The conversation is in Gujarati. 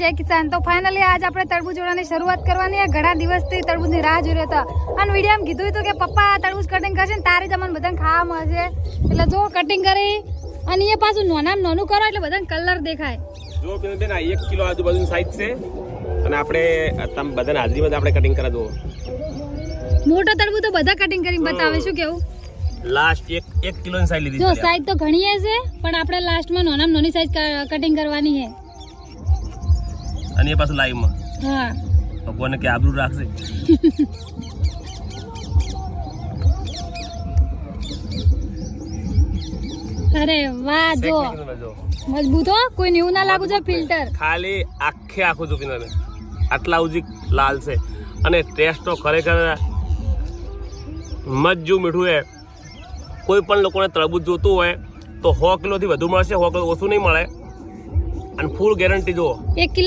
જય કિસાન. તો ફાઇનલી આજ આપણે તરબૂચ જોડાની શરૂઆત કરવાની. ઘણા દિવસથી તરબૂચની રાહ જોઈ રહ્યા હતા અને વિડીયોમાં કીધું હતું કે પપ્પા તરબૂચ કટિંગ કરશે ને તારે જ અમને બધાને ખાવા મળશે. એટલે જો કટિંગ કરી અને એ પાછું નાનામાં નાનું કરો એટલે બધાને કલર દેખાય. જો બેન 1 કિલો આજુબાજુની સાઈઝ છે અને આપણે તમે બધાને હાજરીમાં આપણે કટિંગ કરા દો. મોટો તરબૂચ તો બધા કટિંગ કરીને બતાવે. શું કેવું? લાસ્ટ 1 કિલોની સાઈઝ લીધી જો સાઈઝ તો ઘણી છે પણ આપણે લાસ્ટમાં નાનામાં નાની સાઈઝ કટિંગ કરવાની છે. અને એ પાછું લાઈવમાં હા ભગવાન કે આબરૂ રાખશે. અરે વાહ જો મજબૂત હો, કોઈ ન્યુ ના લાગુ છે ફિલ્ટર. ખાલી આખું દુખીને આટલા ઉજી લાલ છે અને ટેસ્ટ તો ખરેખર મજ્જુ મીઠું છે. કોઈ પણ લોકોને તરબૂચ જોતું હોય તો 100 કિલોથી વધુ મળશે, 100 કિલો ઓછું નહીં મળે અને ફૂલ ગેરંટી જુઓ. 1 કિલો